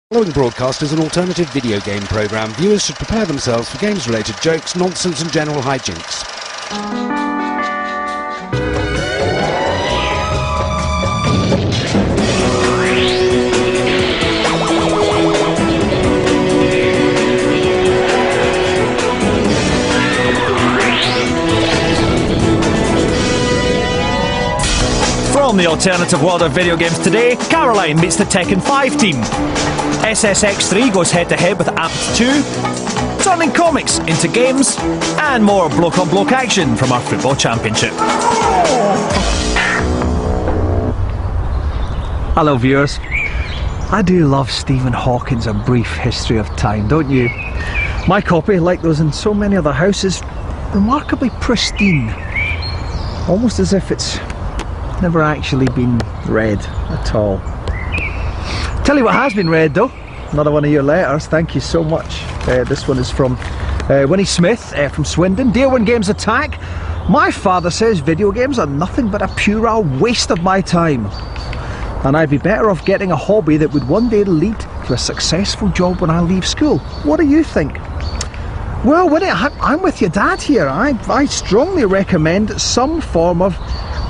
The following broadcast is an alternative video game program. Viewers should prepare themselves for games-related jokes, nonsense and general hijinks. From the alternative world of video games today, Caroline meets the Tekken 5 team. SSX3 goes head-to-head with Apt 2, turning comics into games, and more bloke-on-bloke action from our football championship. Hello viewers. I do love Stephen Hawking's A Brief History of Time, don't you? My copy, like those in so many other houses, remarkably pristine. Almost as if it's never actually been read at all. Tell you what has been read though, another one of your letters, thank you so much. This one is from Winnie Smith from Swindon. Dear When Games Attack, my father says video games are nothing but a puerile waste of my time, and I'd be better off getting a hobby that would one day lead to a successful job when I leave school. What do you think? Well, Winnie, I'm with your dad here. I strongly recommend some form of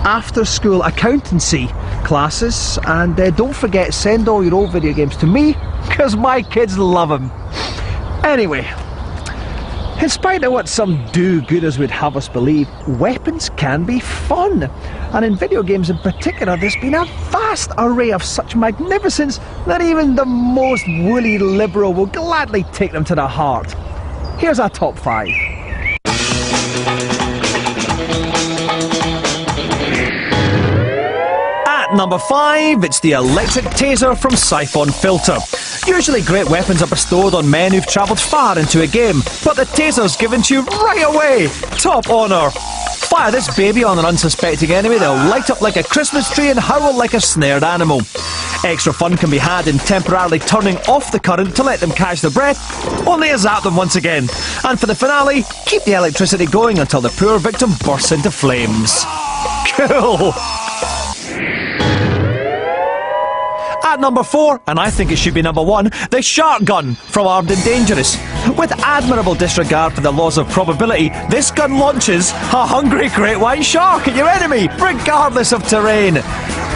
after-school accountancy classes, and don't forget, send all your old video games to me, because my kids love them. Anyway, in spite of what some do-gooders would have us believe, weapons can be fun, and in video games in particular there's been a vast array of such magnificence that even the most woolly liberal will gladly take them to the heart. Here's our top 5. Number 5, it's the electric taser from Siphon Filter. Usually great weapons are bestowed on men who've travelled far into a game, but the taser's given to you right away. Top honour. Fire this baby on an unsuspecting enemy, they'll light up like a Christmas tree and howl like a snared animal. Extra fun can be had in temporarily turning off the current to let them catch their breath, only to zap them once again. And for the finale, keep the electricity going until the poor victim bursts into flames. Cool! At number 4, and I think it should be number 1, the Shark Gun from Armed and Dangerous. With admirable disregard for the laws of probability, this gun launches a hungry great white shark at your enemy, regardless of terrain.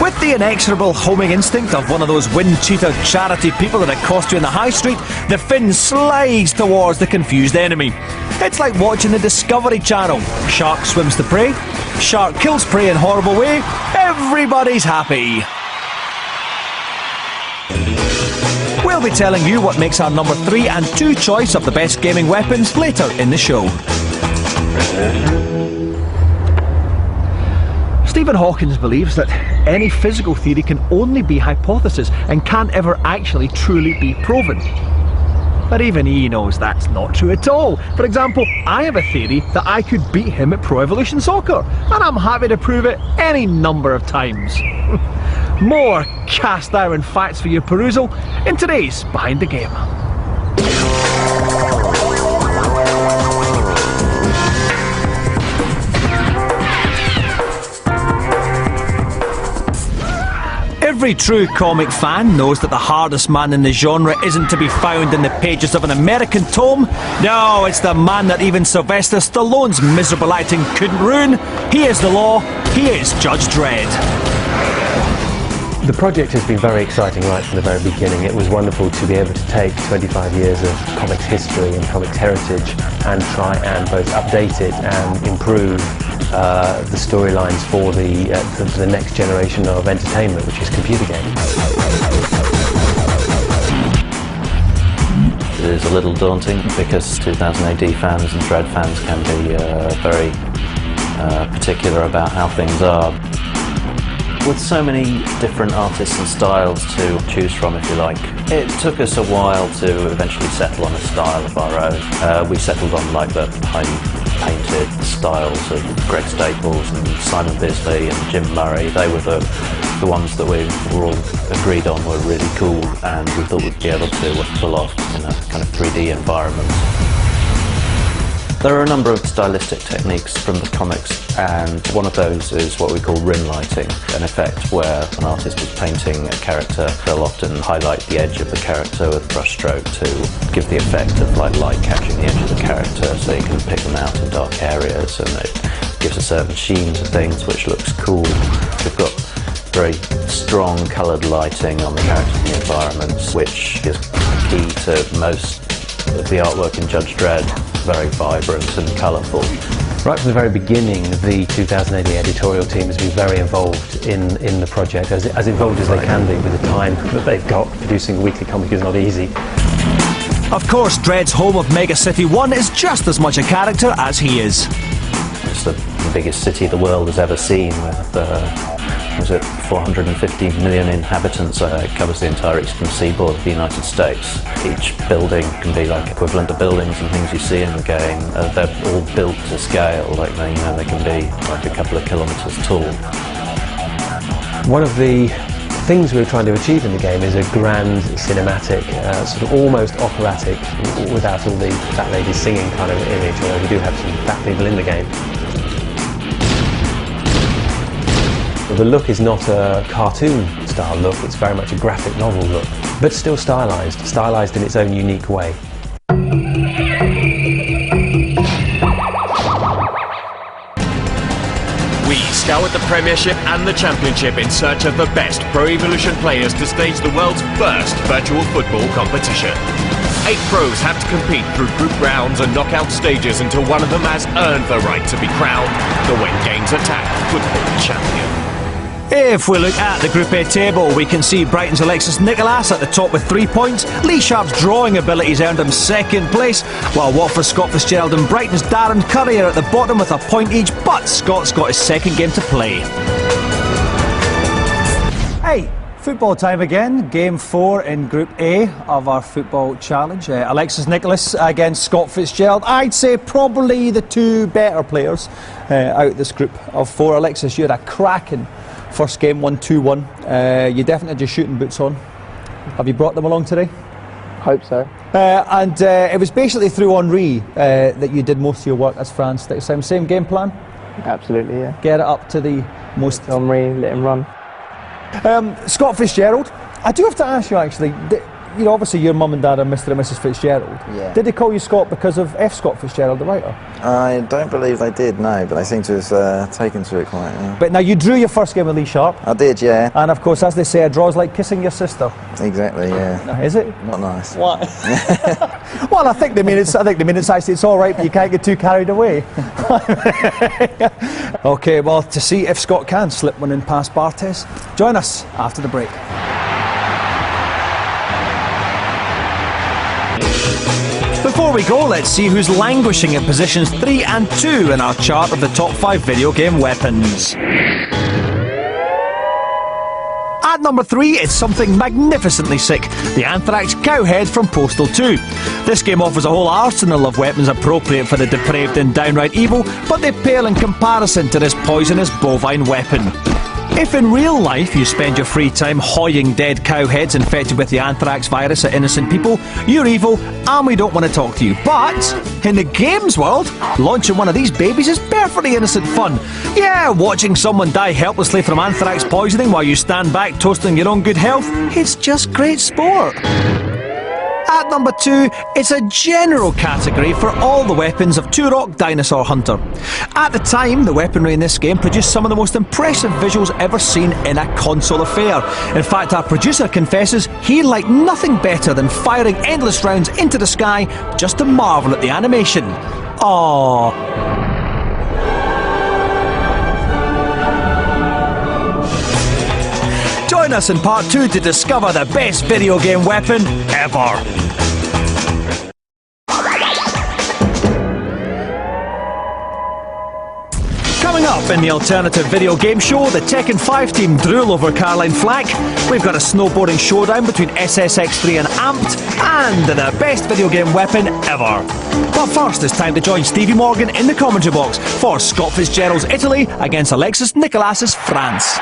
With the inexorable homing instinct of one of those wind-cheater charity people that accost you in the high street, the fin slides towards the confused enemy. It's like watching the Discovery Channel. Shark swims to prey, shark kills prey in horrible way, everybody's happy. We'll be telling you what makes our number 3 and 2 choice of the best gaming weapons later in the show. Stephen Hawking believes that any physical theory can only be hypothesis and can't ever actually truly be proven. But even he knows that's not true at all. For example, I have a theory that I could beat him at Pro Evolution Soccer, and I'm happy to prove it any number of times. More cast iron facts for your perusal in today's Behind the Game. Every true comic fan knows that the hardest man in the genre isn't to be found in the pages of an American tome. No, it's the man that even Sylvester Stallone's miserable acting couldn't ruin. He is the law. He is Judge Dredd. The project has been very exciting right from the very beginning. It was wonderful to be able to take 25 years of comics history and comics heritage and try and both update it and improve the storylines for the next generation of entertainment, which is computer games. It is a little daunting because 2000 AD fans and Dredd fans can be very particular about how things are. With so many different artists and styles to choose from, if you like, it took us a while to eventually settle on a style of our own. We settled on like the highly painted styles of Greg Staples and Simon Bisley and Jim Murray. They were the ones that we were all agreed on were really cool, and we thought we'd be able to pull off in a kind of 3D environment. There are a number of stylistic techniques from the comics, and one of those is what we call rim lighting, an effect where an artist is painting a character. They'll often highlight the edge of the character with a brush stroke to give the effect of like light catching the edge of the character, so you can pick them out in dark areas, and it gives a certain sheen to things which looks cool. We've got very strong coloured lighting on the characters and the environments, which is key to most of the artwork in Judge Dredd. Very vibrant and colourful. Right from the very beginning, the 2000 AD editorial team has been very involved in the project, as involved as they can be with the time that they've got. Producing a weekly comic is not easy. Of course, Dredd's home of Mega City 1 is just as much a character as he is. It's the biggest city the world has ever seen, with was it 450 million inhabitants. It covers the entire eastern seaboard of the United States. Each building can be like equivalent to buildings and things you see in the game. They're all built to scale, like they can be like a couple of kilometres tall. One of the things we're trying to achieve in the game is a grand cinematic, sort of almost operatic, without all the fat ladies singing kind of image, although we do have some fat people in the game. The look is not a cartoon style look, it's very much a graphic novel look, but still stylised in its own unique way. We scoured the Premiership and the Championship in search of the best Pro Evolution players to stage the world's first virtual football competition. 8 pros have to compete through group rounds and knockout stages until one of them has earned the right to be crowned the When Games Attack Football Champion. If we look at the Group A table, we can see Brighton's Alexis Nicolas at the top with 3 points. Lee Sharp's drawing abilities earned him 2nd place, while Watford's Scott Fitzgerald and Brighton's Darren Curry are at the bottom with a point each, but Scott's got his 2nd game to play. Hey, football time again. Game 4 in Group A of our football challenge. Alexis Nicolas against Scott Fitzgerald. I'd say probably the 2 better players out this group of 4. Alexis, you had a cracking first game, 1-2-1. You definitely had your shooting boots on. Have you brought them along today? Hope so. And it was basically through Henri that you did most of your work as France next time. Same game plan? Absolutely, yeah. Get it up to the most... Henri, let him run. Scott Fitzgerald, I do have to ask you actually, you know, obviously your mum and dad are Mr. and Mrs. Fitzgerald. Yeah. Did they call you Scott because of F. Scott Fitzgerald, the writer? I don't believe they did, no, but they seem to have taken to it quite. Yeah. But now you drew your first game with Lee Sharp. I did, yeah. And of course, as they say, a draw's like kissing your sister. Exactly, yeah. Is it? Not nice. What? Well, I think they mean it's actually it's all right, but you can't get too carried away. Okay, well, to see if Scott can slip one in past Bartes, join us after the break. Before we go, let's see who's languishing at positions 3 and 2 in our chart of the top 5 video game weapons. At number 3, it's something magnificently sick, the Anthrax Cowhead from Postal 2. This game offers a whole arsenal of weapons appropriate for the depraved and downright evil, but they pale in comparison to this poisonous bovine weapon. If in real life you spend your free time hoying dead cowheads infected with the anthrax virus at innocent people, you're evil and we don't want to talk to you. But in the games world, launching one of these babies is perfectly innocent fun. Yeah, watching someone die helplessly from anthrax poisoning while you stand back toasting your own good health, it's just great sport. At number 2, it's a general category for all the weapons of Turok Dinosaur Hunter. At the time, the weaponry in this game produced some of the most impressive visuals ever seen in a console affair. In fact, our producer confesses he liked nothing better than firing endless rounds into the sky just to marvel at the animation. Aww. Join us in part 2 to discover the best video game weapon ever. Coming up in the alternative video game show, the Tekken 5 team drool over Caroline Flack. We've got a snowboarding showdown between SSX3 and Amped, and the best video game weapon ever. But first, it's time to join Stevie Morgan in the commentary box for Scott Fitzgerald's Italy against Alexis Nicolas's France.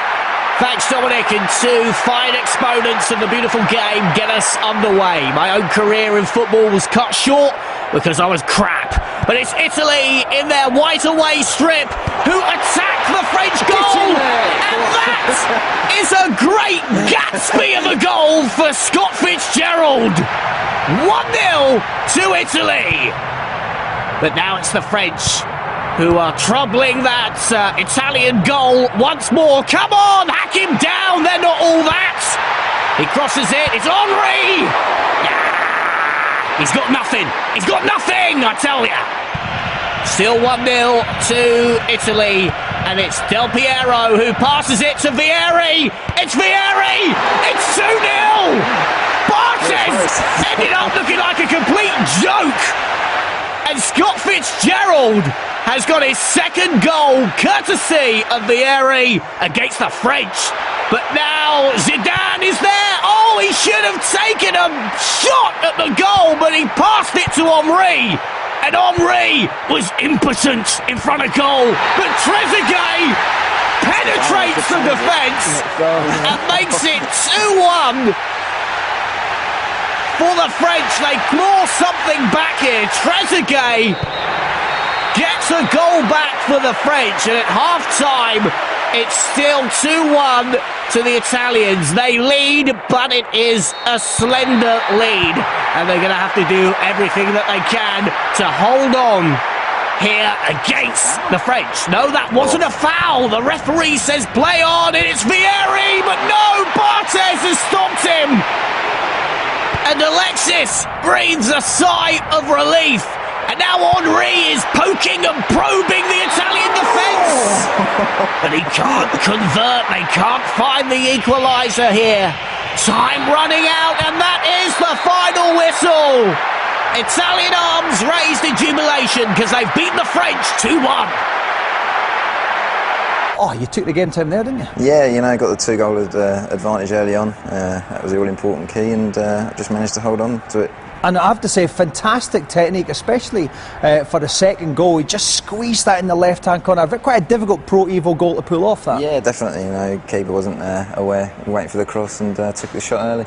Thanks, Dominic, and 2 fine exponents of the beautiful game get us underway. My own career in football was cut short because I was crap. But it's Italy in their white away strip who attack the French goal. And that is a great Gatsby of a goal for Scott Fitzgerald. 1-0 to Italy. But now it's the French who are troubling that Italian goal once more. Come on, hack him down. They're not all that. He crosses it. It's Henry. He's got nothing. He's got nothing, I tell ya. Still 1-0 to Italy. And it's Del Piero who passes it to Vieri. It's Vieri. It's 2-0. Bartes ended up looking like a complete joke. And Scott Fitzgerald has got his second goal, courtesy of Vieri, against the French. But now Zidane is there. Oh, he should have taken a shot at the goal, but he passed it to Henry. And Henry was impotent in front of goal. But Trezeguet penetrates the defence and makes it 2-1. For the French, they claw something back here. Trezeguet gets a goal back for the French, and at half-time, it's still 2-1 to the Italians. They lead, but it is a slender lead, and they're going to have to do everything that they can to hold on here against the French. No, that wasn't a foul. The referee says play on, and it's Vieri, but no, Bartes has stopped him. And Alexis breathes a sigh of relief. And now Henry is poking and probing the Italian defence. But he can't convert. They can't find the equaliser here. Time running out, and that is the final whistle. Italian arms raised in jubilation because they've beaten the French 2-1. Oh, you took the game time there, didn't you? Yeah, you know, got the 2-goal advantage early on. That was the all-important key, and just managed to hold on to it. And I have to say, fantastic technique, especially for the second goal. He just squeezed that in the left-hand corner. Quite a difficult Pro Evo goal to pull off, that. Yeah, definitely. You know, keeper wasn't aware, waiting for the cross, and took the shot early.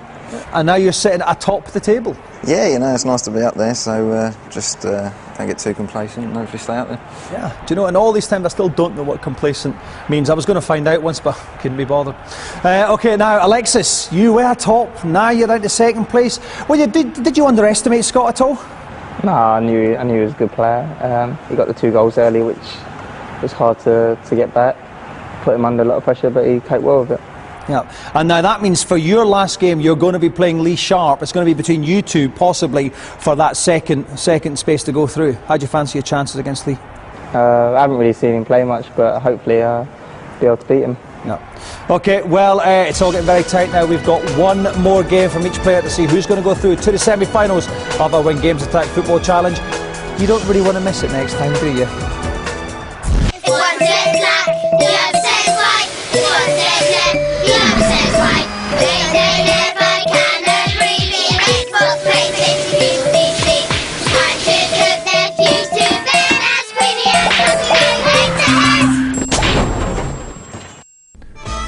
And now you're sitting atop the table. Yeah, you know, it's nice to be up there, so just don't get too complacent and hopefully stay out there. Yeah, do you know, in all these times I still don't know what complacent means. I was going to find out once, but couldn't be bothered. OK, now, Alexis, you were top, now you're down to second place. Well, did you underestimate Scott at all? No, I knew he was a good player. He got the 2 goals early, which was hard to get back. Put him under a lot of pressure, but he coped well with it. Yeah, and now that means for your last game you're going to be playing Lee Sharp. It's going to be between you two, possibly, for that second space to go through. How do you fancy your chances against Lee? I haven't really seen him play much, but hopefully I'll be able to beat him. No. OK, well, it's all getting very tight now. We've got one more game from each player to see who's going to go through to the semi-finals of our Win Games Attack Football Challenge. You don't really want to miss it next time, do you?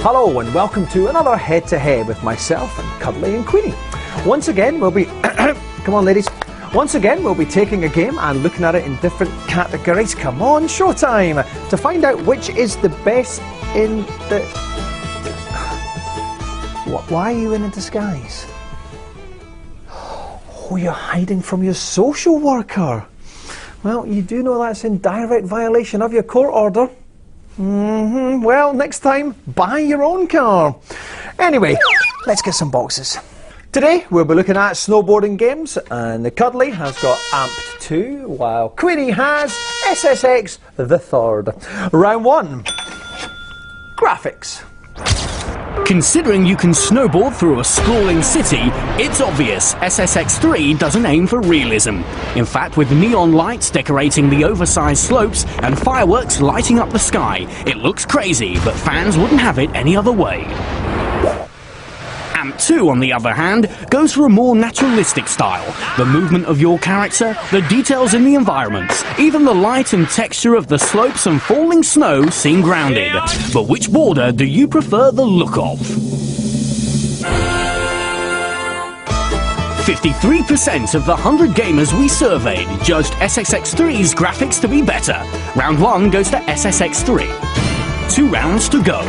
Hello and welcome to another head-to-head with myself and Cuddly and Queenie. Once again we'll be come on ladies. Once again we'll be taking a game and looking at it in different categories. Come on, showtime! To find out which is the best in the... Why are you in a disguise? Oh, you're hiding from your social worker. Well, you do know that's in direct violation of your court order. Well, next time, buy your own car. Anyway, let's get some boxes. Today, we'll be looking at snowboarding games, and the Cuddly has got Amped 2, while Queenie has SSX the Third. Round 1. Graphics. Considering you can snowboard through a sprawling city, it's obvious SSX3 doesn't aim for realism. In fact, with neon lights decorating the oversized slopes and fireworks lighting up the sky, it looks crazy, but fans wouldn't have it any other way. Amp 2, on the other hand, goes for a more naturalistic style. The movement of your character, the details in the environments, even the light and texture of the slopes and falling snow seem grounded. But which border do you prefer the look of? 53% of the 100 gamers we surveyed judged SSX3's graphics to be better. Round 1 goes to SSX3. 2 rounds to go.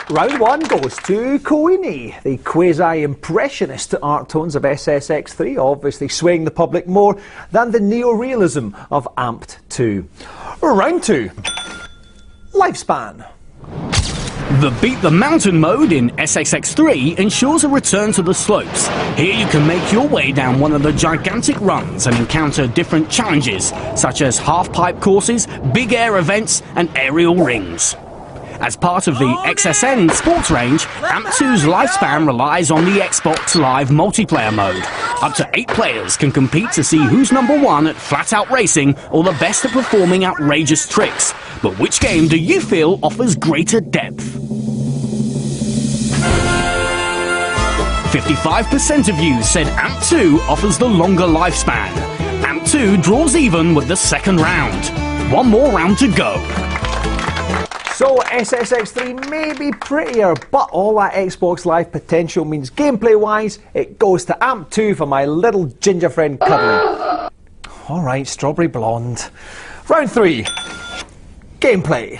Round 1 goes to Coini, the quasi-impressionist art tones of SSX3, obviously swaying the public more than the neo-realism of Amped 2. Round 2. Lifespan. The Beat the Mountain mode in SSX3 ensures a return to the slopes. Here you can make your way down one of the gigantic runs and encounter different challenges, such as half-pipe courses, big air events and aerial rings. As part of the XSN sports range, AMP2's lifespan relies on the Xbox Live multiplayer mode. Up to 8 players can compete to see who's number 1 at flat-out racing or the best at performing outrageous tricks. But which game do you feel offers greater depth? 55% of you said AMP2 offers the longer lifespan. AMP2 draws even with the second round. One more round to go. So SSX3 may be prettier, but all that Xbox Live potential means gameplay-wise, it goes to AMP2 for my little ginger friend Cuddly. Alright, Strawberry Blonde. Round 3. Gameplay.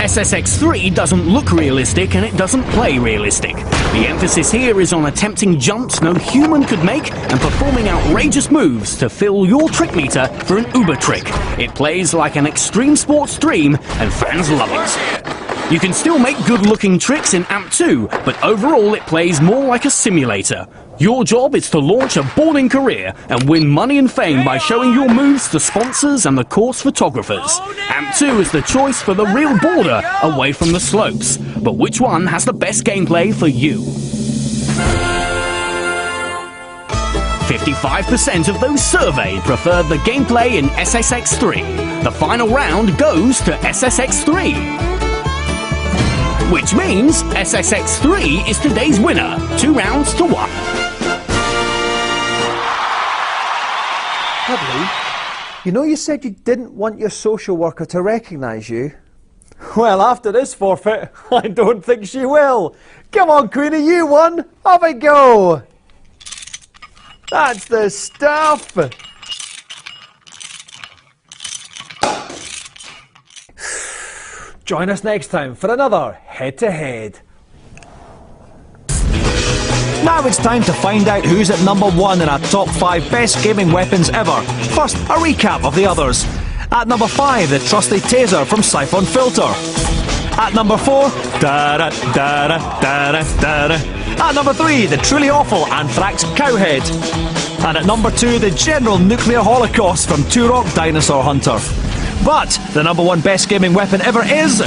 SSX3 doesn't look realistic and it doesn't play realistic. The emphasis here is on attempting jumps no human could make and performing outrageous moves to fill your trick meter for an Uber trick. It plays like an extreme sports dream and fans love it. You can still make good-looking tricks in AMP2, but overall it plays more like a simulator. Your job is to launch a boarding career and win money and fame by showing your moves to sponsors and the course photographers. AMP2 is the choice for the real border away from the slopes. But which one has the best gameplay for you? 55% of those surveyed preferred the gameplay in SSX3. The final round goes to SSX3. Which means SSX3 is today's winner. 2 rounds to 1. Cuddly, you know you said you didn't want your social worker to recognise you? Well, after this forfeit, I don't think she will. Come on, Queenie, you won. Have a go. That's the stuff. Join us next time for another head-to-head. Now it's time to find out who's at number 1 in our top 5 best gaming weapons ever. First, a recap of the others. At number 5, the trusty taser from Siphon Filter. At number 4, da-da, da-da, da-da, da-da. At number 3, the truly awful Anthrax Cowhead. And at number 2, the general nuclear holocaust from Turok Dinosaur Hunter. But the number 1 best gaming weapon ever is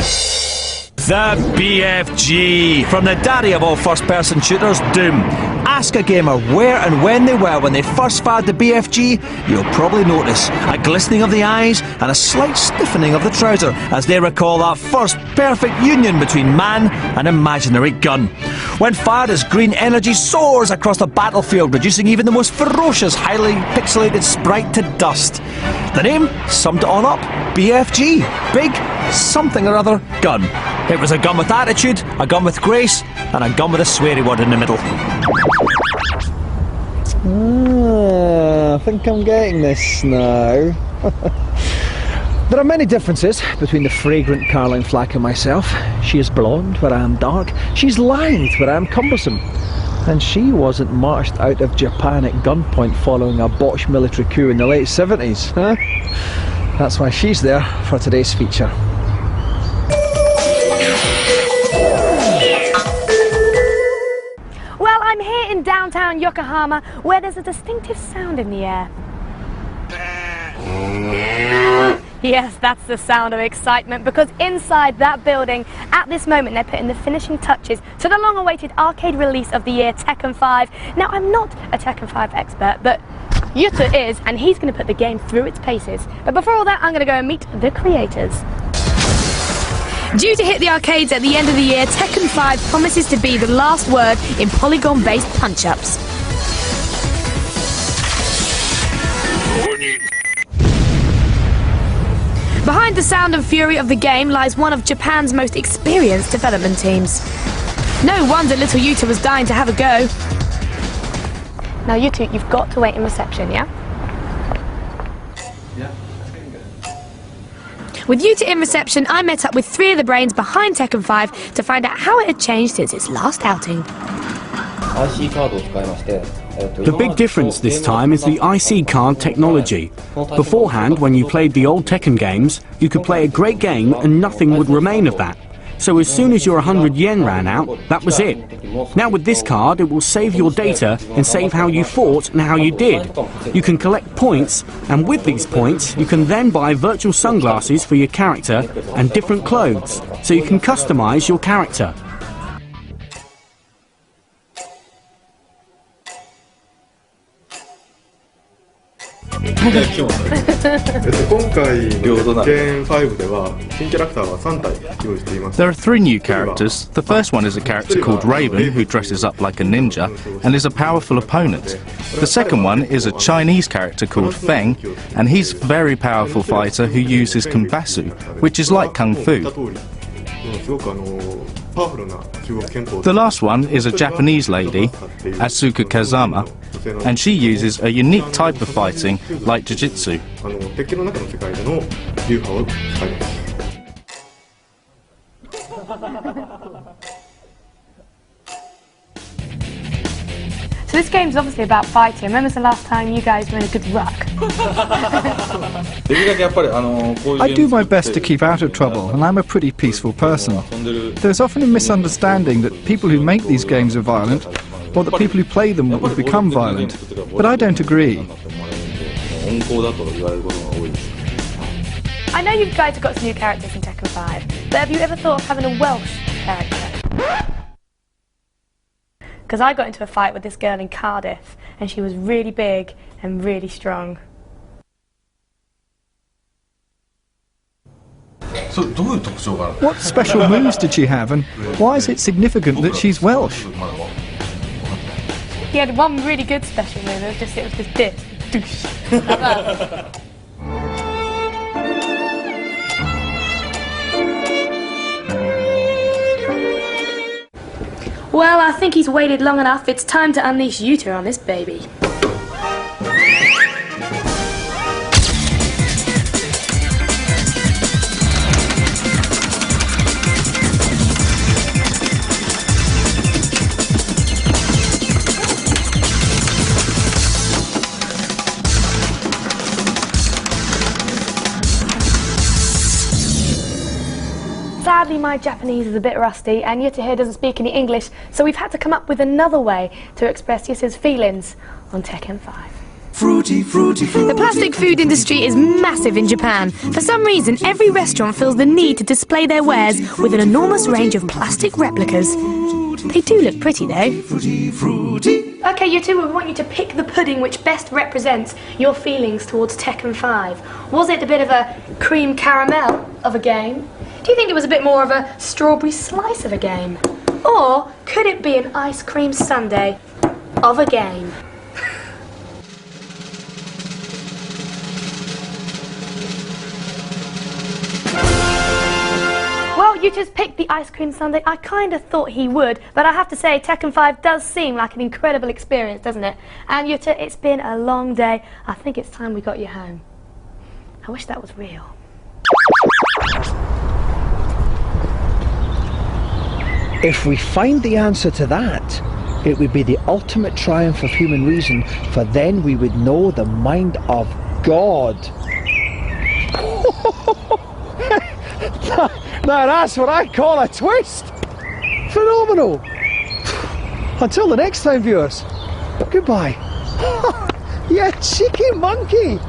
the BFG, from the daddy of all first-person shooters, Doom. Ask a gamer where and when they first fired the BFG, you'll probably notice a glistening of the eyes and a slight stiffening of the trouser as they recall that first perfect union between man and imaginary gun. When fired, as green energy soars across the battlefield, reducing even the most ferocious, highly pixelated sprite to dust. The name summed it all up: BFG. Big something or other gun. It was a gun with attitude, a gun with grace, and a gun with a sweary word in the middle. I think I'm getting this now. There are many differences between the fragrant Caroline Flack and myself. She is blonde, where I am dark. She's lithe, where I am cumbersome. And she wasn't marched out of Japan at gunpoint following a botched military coup in the late 70s, huh? That's why she's there for today's feature. Well, I'm here in downtown Yokohama, where there's a distinctive sound in the air. Yes, that's the sound of excitement, because inside that building, at this moment, they're putting the finishing touches to the long-awaited arcade release of the year, Tekken 5. Now, I'm not a Tekken 5 expert, but Yuta is, and he's going to put the game through its paces. But before all that, I'm going to go and meet the creators. Due to hit the arcades at the end of the year, Tekken 5 promises to be the last word in polygon-based punch-ups. Behind the sound and fury of the game lies one of Japan's most experienced development teams. No wonder little Yuta was dying to have a go. Now you two, you've got to wait in reception, yeah? With you two in reception, I met up with 3 of the brains behind Tekken 5 to find out how it had changed since its last outing. The big difference this time is the IC card technology. Beforehand, when you played the old Tekken games, you could play a great game and nothing would remain of that. So as soon as your 100 yen ran out, that was it. Now with this card, it will save your data and save how you fought and how you did. You can collect points, and with these points, you can then buy virtual sunglasses for your character and different clothes, so you can customize your character. There are 3 new characters. The first one is a character called Raven, who dresses up like a ninja and is a powerful opponent. The second one is a Chinese character called Feng, and he's a very powerful fighter who uses Kumbasu, which is like Kung Fu. The last one is a Japanese lady, Asuka Kazama, and she uses a unique type of fighting like Jiu-Jitsu. So this game's obviously about fighting. When was the last time you guys were in a good ruck? I do my best to keep out of trouble, and I'm a pretty peaceful person. There's often a misunderstanding that people who make these games are violent, or that people who play them will become violent. But I don't agree. I know you guys have got some new characters in Tekken 5, but have you ever thought of having a Welsh character? Because I got into a fight with this girl in Cardiff, and she was really big and really strong. What special moves did she have, and why is it significant that she's Welsh? He had one really good special move, it was just this. Douche. Like that. Well, I think he's waited long enough. It's time to unleash you two on this baby. Sadly, my Japanese is a bit rusty, and Yuta here doesn't speak any English, so we've had to come up with another way to express Yuta's feelings on Tekken 5. Fruity, fruity, fruity. The plastic food industry is massive in Japan. For some reason, every restaurant feels the need to display their wares with an enormous range of plastic replicas. They do look pretty, though. Fruity, fruity. Okay, Yuta, we want you to pick the pudding which best represents your feelings towards Tekken 5. Was it a bit of a cream caramel of a game? Do you think it was a bit more of a strawberry slice of a game? Or could it be an ice cream sundae of a game? Well, you just picked the ice cream sundae. I kind of thought he would, but I have to say Tekken 5 does seem like an incredible experience, doesn't it? And Yuta, it's been a long day. I think it's time we got you home. I wish that was real. If we find the answer to that, it would be the ultimate triumph of human reason, for then we would know the mind of God. Now that's what I call a twist! Phenomenal! Until the next time, viewers, goodbye. You cheeky monkey!